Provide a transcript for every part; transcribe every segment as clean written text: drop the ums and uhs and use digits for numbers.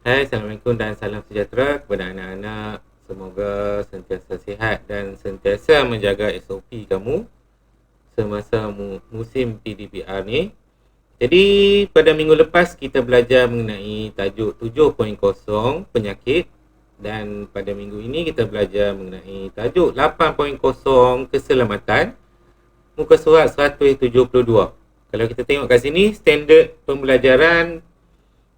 Hai, Assalamualaikum dan salam sejahtera kepada anak-anak. Semoga sentiasa sihat dan sentiasa menjaga SOP kamu semasa musim PDPR ni. Jadi, pada minggu lepas kita belajar mengenai tajuk 7.0 penyakit, dan pada minggu ini kita belajar mengenai tajuk 8.0 keselamatan, muka surat 172. Kalau kita tengok kat sini, standard pembelajaran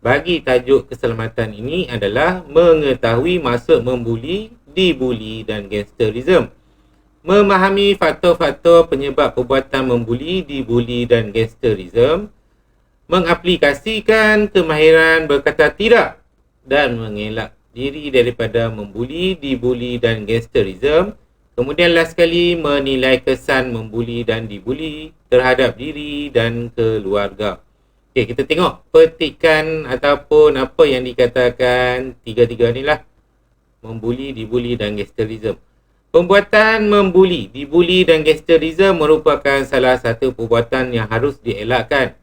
bagi tajuk keselamatan ini adalah mengetahui maksud membuli, dibuli dan gangsterism. Memahami faktor-faktor penyebab perbuatan membuli, dibuli dan gangsterism. Mengaplikasikan kemahiran berkata tidak dan mengelak diri daripada membuli, dibuli dan gangsterism. Kemudian last sekali, menilai kesan membuli dan dibuli terhadap diri dan keluarga. Okey, kita tengok petikan ataupun apa yang dikatakan tiga-tiga ni lah. Membuli, dibuli dan gangsterism. Pembuatan membuli, dibuli dan gangsterism merupakan salah satu perbuatan yang harus dielakkan.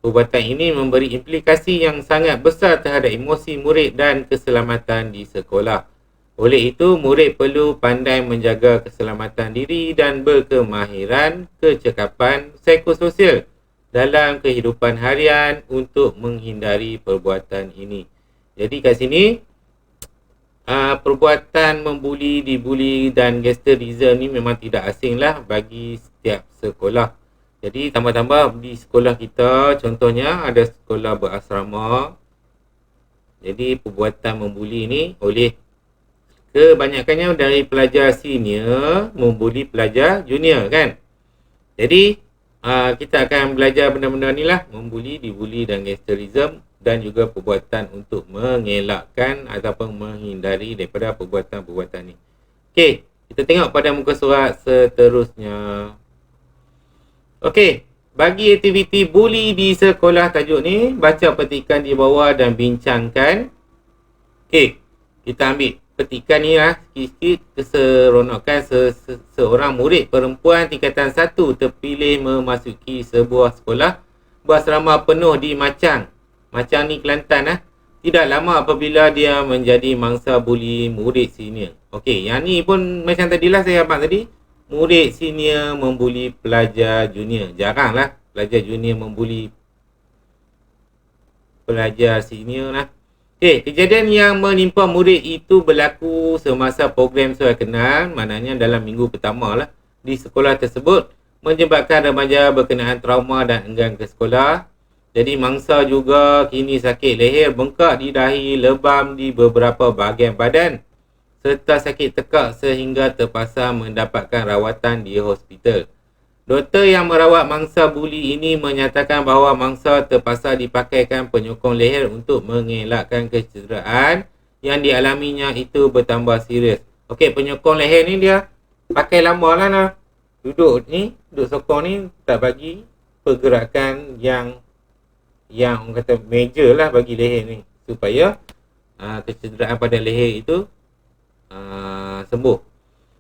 Perbuatan ini memberi implikasi yang sangat besar terhadap emosi murid dan keselamatan di sekolah. Oleh itu, murid perlu pandai menjaga keselamatan diri dan berkemahiran kecekapan psikososial dalam kehidupan harian untuk menghindari perbuatan ini. Jadi kat sini, perbuatan membuli, dibuli dan gangsterism ni memang tidak asing lah bagi setiap sekolah. Jadi tambah-tambah di sekolah kita, contohnya ada sekolah berasrama. Jadi perbuatan membuli ni oleh kebanyakannya dari pelajar senior membuli pelajar junior kan. Jadi kita akan belajar benda-benda ni lah, membuli, dibuli dan gangsterism, dan juga perbuatan untuk mengelakkan ataupun menghindari daripada perbuatan-perbuatan ni. Okey, kita tengok pada muka surat seterusnya. Okey, bagi aktiviti buli di sekolah tajuk ni, baca petikan di bawah dan bincangkan. Okey, kita ambil petikan ni lah sikit-sikit keseronokan seorang murid perempuan tingkatan 1 terpilih memasuki sebuah sekolah berasrama penuh di Macang. Macang ni Kelantan lah. Tidak lama apabila dia menjadi mangsa buli murid senior. Okey, yang ni pun macam tadilah saya abang tadi. Murid senior membuli pelajar junior. Jarang lah pelajar junior membuli pelajar senior lah. Okey, kejadian yang menimpa murid itu berlaku semasa program saya kenal, maknanya dalam minggu pertama lah di sekolah tersebut, menyebabkan remaja berkenaan trauma dan enggan ke sekolah. Jadi mangsa juga kini sakit leher, bengkak di dahi, lebam di beberapa bahagian badan serta sakit tekak sehingga terpaksa mendapatkan rawatan di hospital. Doktor yang merawat mangsa buli ini menyatakan bahawa mangsa terpaksa dipakaikan penyokong leher untuk mengelakkan kecederaan yang dialaminya itu bertambah serius. Okey, penyokong leher ni dia pakai lama lah nah. Duduk sokong ni tak bagi pergerakan yang orang kata major lah bagi leher ni, supaya kecederaan pada leher itu sembuh.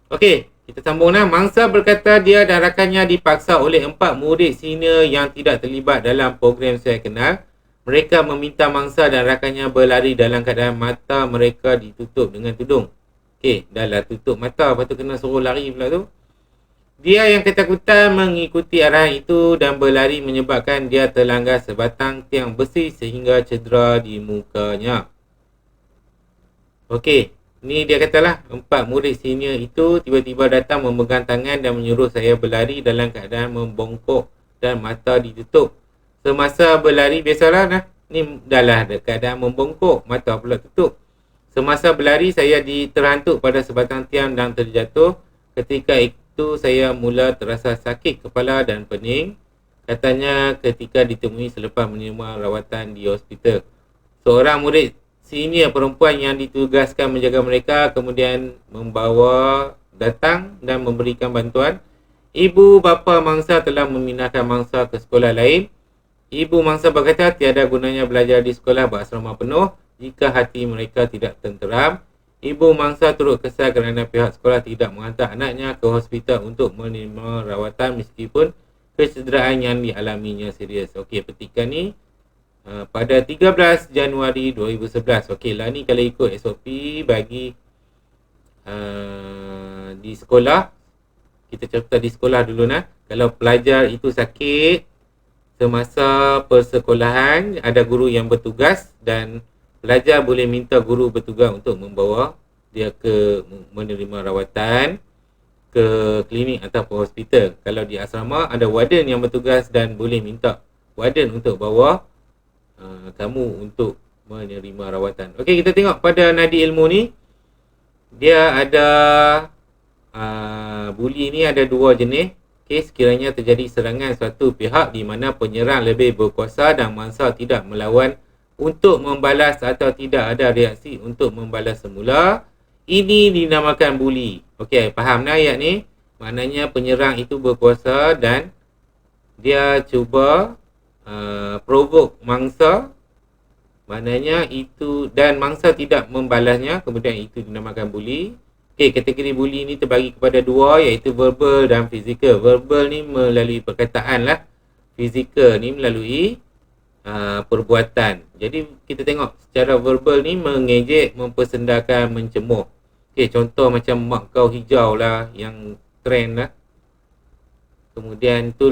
Okey, kita sambung lah. Mangsa berkata dia dan rakannya dipaksa oleh 4 murid senior yang tidak terlibat dalam program saya kenal. Mereka meminta mangsa dan rakannya berlari dalam keadaan mata mereka ditutup dengan tudung. Okey, dah lah tutup mata, lepas tu kena suruh lari pula tu. Dia yang ketakutan mengikuti arahan itu dan berlari menyebabkan dia terlanggar sebatang tiang besi sehingga cedera di mukanya. Okey, ni dia katalah 4 murid senior itu tiba-tiba datang memegang tangan dan menyuruh saya berlari dalam keadaan membongkok dan mata ditutup. Semasa berlari biasalah nah, ni dah lah keadaan membongkok, mata pula tutup. Semasa berlari saya terhantuk pada sebatang tiang dan terjatuh. Ketika itu saya mula terasa sakit kepala dan pening. Katanya ketika ditemui selepas menerima rawatan di hospital. Seorang murid senior perempuan yang ditugaskan menjaga mereka kemudian membawa datang dan memberikan bantuan. Ibu bapa mangsa telah memindahkan mangsa ke sekolah lain. Ibu mangsa berkata tiada gunanya belajar di sekolah berasrama penuh jika hati mereka tidak tenteram. Ibu mangsa turut kesal kerana pihak sekolah tidak menghantar anaknya ke hospital untuk menerima rawatan meskipun kecederaan yang dialaminya serius. Okey, petikan ni pada 13 Januari 2011. Okey lah, ni kalau ikut SOP bagi di sekolah, kita cerita di sekolah dulu nah. Kalau pelajar itu sakit semasa persekolahan, ada guru yang bertugas dan pelajar boleh minta guru bertugas untuk membawa dia ke menerima rawatan ke klinik ataupun hospital. Kalau di asrama ada warden yang bertugas dan boleh minta warden untuk bawa kamu untuk menerima rawatan. Okey, kita tengok pada nadi ilmu ni, dia ada buli ni ada dua jenis. Okey, sekiranya terjadi serangan suatu pihak di mana penyerang lebih berkuasa dan mangsa tidak melawan untuk membalas atau tidak ada reaksi untuk membalas semula, ini dinamakan buli. Okey, faham dah ayat ni? Maknanya penyerang itu berkuasa dan dia cuba provoke mangsa, maknanya itu, dan mangsa tidak membalasnya, kemudian itu dinamakan buli. Okey, kategori buli ni terbagi kepada dua, iaitu verbal dan fizikal. Verbal ni melalui perkataan lah, fizikal ni melalui perbuatan. Jadi kita tengok secara verbal ni mengejek, mempersendakan, mencemuh. Okey, contoh macam mak kau hijau lah yang trend lah. Kemudian tu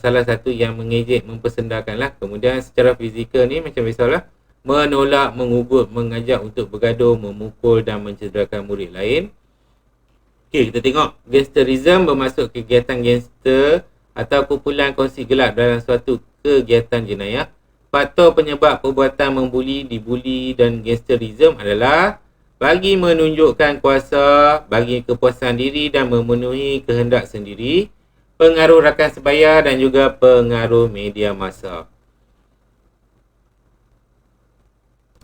salah satu yang mengejek, mempersendakan lah. Kemudian secara fizikal ni macam biasalah, menolak, mengugut, mengajak untuk bergaduh, memukul dan mencederakan murid lain. Okey, kita tengok gangsterism bermaksud kegiatan gangster atau kumpulan kongsi gelap dalam suatu kegiatan jenayah. Faktor penyebab perbuatan membuli, dibuli dan gangsterism adalah bagi menunjukkan kuasa, bagi kepuasan diri dan memenuhi kehendak sendiri, pengaruh rakan sebaya dan juga pengaruh media massa.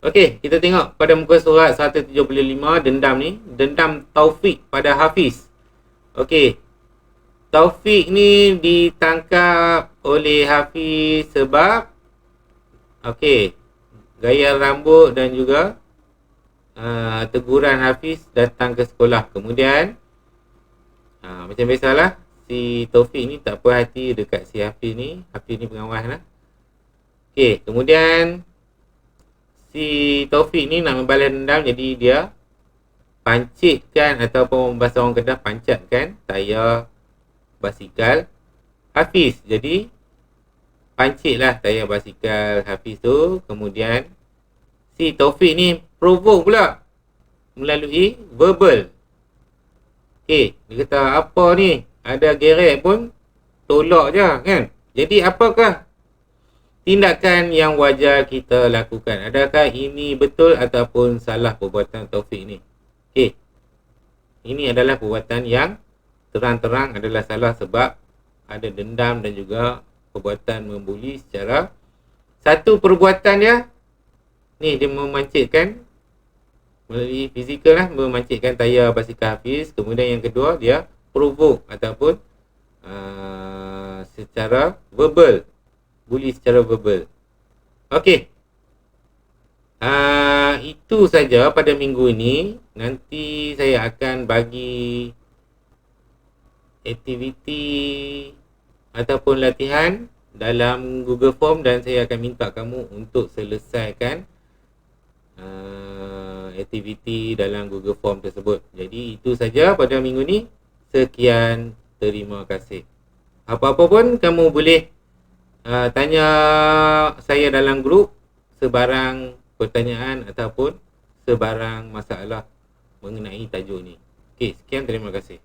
Okey, kita tengok pada muka surat 175, dendam ni. Dendam Taufik pada Hafiz. Okey, Taufik ni ditangkap oleh Hafiz sebab gaya rambut dan juga teguran Hafiz datang ke sekolah. Kemudian macam biasalah, si Taufik ni tak puas hati dekat si Hafiz ni. Hafiz ni pengawas lah. Okey, kemudian si Taufik ni nak membalas dendam, jadi dia pancitkan, ataupun bahasa orang Kedah, pancatkan tayar basikal Hafiz. Jadi pancitlah tayar basikal Hafiz tu. Kemudian si Taufik ni provoke pula melalui verbal. Okey, dia kata apa ni, ada gerek pun tolak je kan. Jadi apakah tindakan yang wajar kita lakukan? Adakah ini betul ataupun salah perbuatan Taufik ni? Okey, ini adalah perbuatan yang terang-terang adalah salah sebab ada dendam dan juga perbuatan membuli secara, satu perbuatan dia ni, dia memancitkan melalui fizikal lah, memancitkan tayar basikal Hafiz. Kemudian yang kedua, dia provoke ataupun secara verbal, buli secara verbal. Okey, itu saja pada minggu ini. Nanti saya akan bagi aktiviti ataupun latihan dalam Google Form dan saya akan minta kamu untuk selesaikan aktiviti dalam Google Form tersebut. Jadi itu saja pada minggu ni. Sekian, terima kasih. Apa-apa pun kamu boleh tanya saya dalam grup sebarang pertanyaan ataupun sebarang masalah mengenai tajuk ni. Okey, sekian, terima kasih.